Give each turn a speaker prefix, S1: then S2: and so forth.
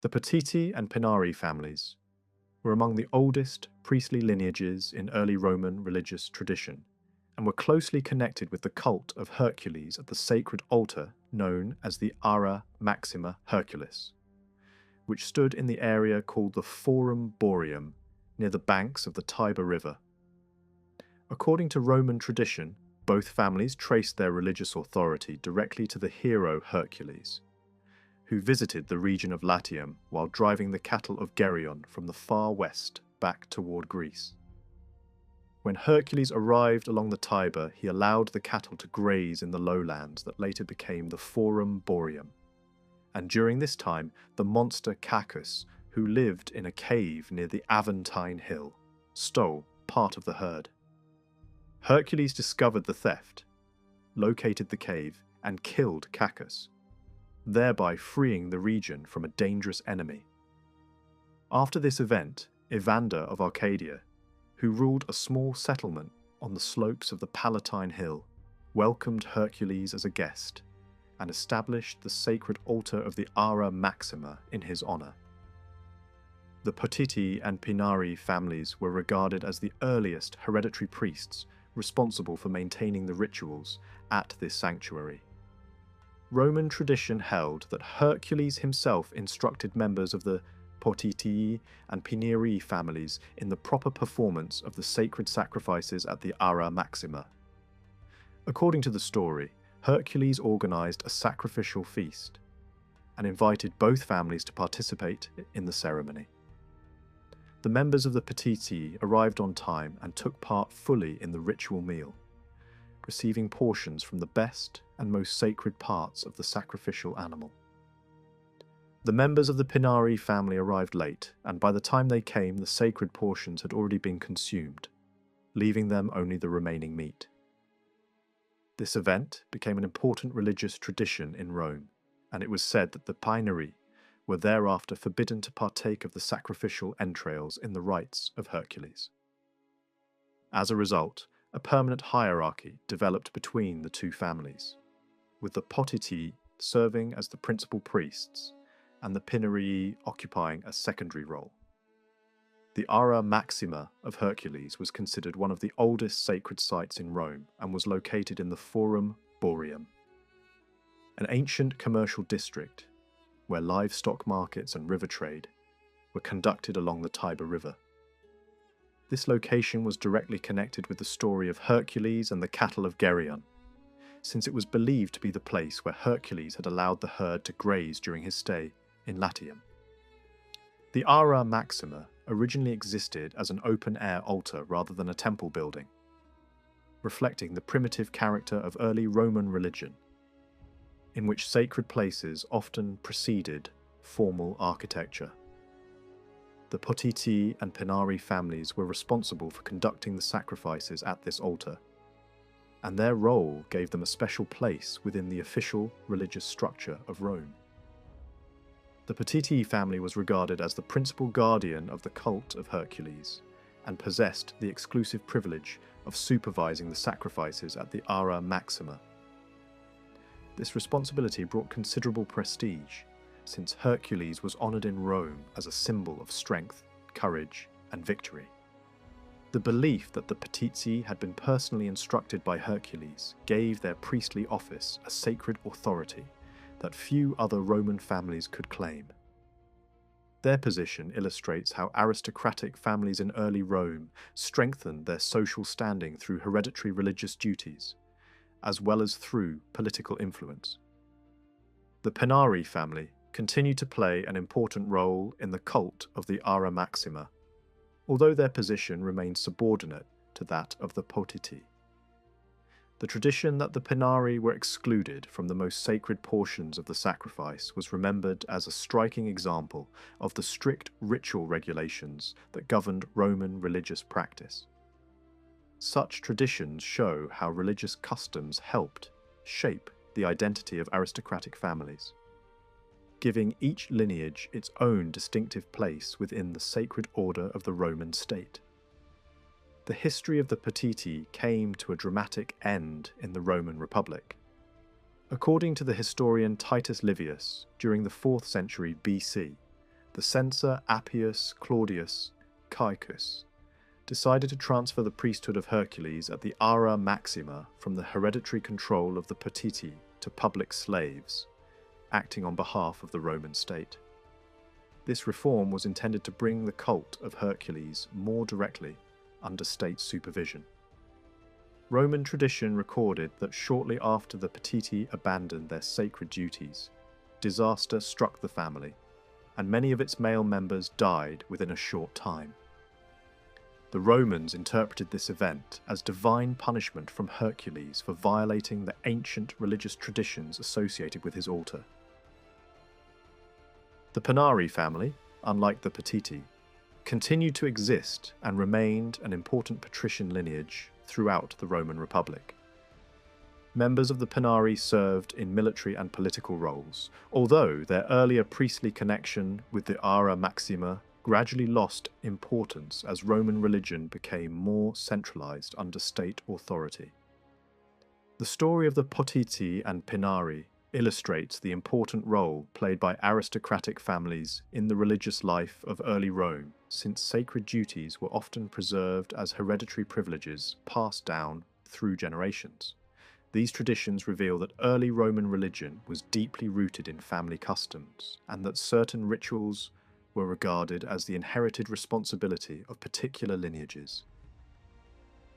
S1: The Potitii and Pinarii families were among the oldest priestly lineages in early Roman religious tradition, and were closely connected with the cult of Hercules at the sacred altar known as the Ara Maxima Hercules, which stood in the area called the Forum Boarium, near the banks of the Tiber River. According to Roman tradition, both families traced their religious authority directly to the hero Hercules, who visited the region of Latium while driving the cattle of Geryon from the far west back toward Greece. When Hercules arrived along the Tiber, he allowed the cattle to graze in the lowlands that later became the Forum Boarium. And during this time, the monster Cacus, who lived in a cave near the Aventine Hill, stole part of the herd. Hercules discovered the theft, located the cave, and killed Cacus, thereby freeing the region from a dangerous enemy. After this event, Evander of Arcadia, who ruled a small settlement on the slopes of the Palatine Hill, welcomed Hercules as a guest and established the sacred altar of the Ara Maxima in his honor. The Potitii and Pinarii families were regarded as the earliest hereditary priests responsible for maintaining the rituals at this sanctuary. Roman tradition held that Hercules himself instructed members of the Potitii and Pinarii families in the proper performance of the sacred sacrifices at the Ara Maxima. According to the story, Hercules organized a sacrificial feast and invited both families to participate in the ceremony. The members of the Potitii arrived on time and took part fully in the ritual meal, receiving portions from the best and most sacred parts of the sacrificial animal. The members of the Pinarii family arrived late, and by the time they came, the sacred portions had already been consumed, leaving them only the remaining meat. This event became an important religious tradition in Rome, and it was said that the Pinarii were thereafter forbidden to partake of the sacrificial entrails in the rites of Hercules. As a result, a permanent hierarchy developed between the two families, with the Potitii serving as the principal priests and the Pinarii occupying a secondary role. The Ara Maxima of Hercules was considered one of the oldest sacred sites in Rome and was located in the Forum Boarium, an ancient commercial district where livestock markets and river trade were conducted along the Tiber River. This location was directly connected with the story of Hercules and the cattle of Geryon, since it was believed to be the place where Hercules had allowed the herd to graze during his stay in Latium. The Ara Maxima originally existed as an open-air altar rather than a temple building, reflecting the primitive character of early Roman religion, in which sacred places often preceded formal architecture. The Potitii and Pinarii families were responsible for conducting the sacrifices at this altar, and their role gave them a special place within the official religious structure of Rome. The Potitii family was regarded as the principal guardian of the cult of Hercules, and possessed the exclusive privilege of supervising the sacrifices at the Ara Maxima. This responsibility brought considerable prestige, since Hercules was honoured in Rome as a symbol of strength, courage, and victory. The belief that the Potitii had been personally instructed by Hercules gave their priestly office a sacred authority that few other Roman families could claim. Their position illustrates how aristocratic families in early Rome strengthened their social standing through hereditary religious duties, as well as through political influence. The Pinarii family continued to play an important role in the cult of the Ara Maxima, although their position remained subordinate to that of the Potitii. The tradition that the Pinarii were excluded from the most sacred portions of the sacrifice was remembered as a striking example of the strict ritual regulations that governed Roman religious practice. Such traditions show how religious customs helped shape the identity of aristocratic families, giving each lineage its own distinctive place within the sacred order of the Roman state. The history of the Potitii came to a dramatic end in the Roman Republic. According to the historian Titus Livius, during the 4th century BC, the censor Appius Claudius Cacus decided to transfer the priesthood of Hercules at the Ara Maxima from the hereditary control of the Potitii to public slaves, acting on behalf of the Roman state. This reform was intended to bring the cult of Hercules more directly under state supervision. Roman tradition recorded that shortly after the Potitii abandoned their sacred duties, disaster struck the family, and many of its male members died within a short time. The Romans interpreted this event as divine punishment from Hercules for violating the ancient religious traditions associated with his altar. The Pinarii family, unlike the Potitii, continued to exist and remained an important patrician lineage throughout the Roman Republic. Members of the Pinarii served in military and political roles, although their earlier priestly connection with the Ara Maxima gradually lost importance as Roman religion became more centralized under state authority. The story of the Potitii and Pinarii illustrates the important role played by aristocratic families in the religious life of early Rome, since sacred duties were often preserved as hereditary privileges passed down through generations. These traditions reveal that early Roman religion was deeply rooted in family customs, and that certain rituals were regarded as the inherited responsibility of particular lineages.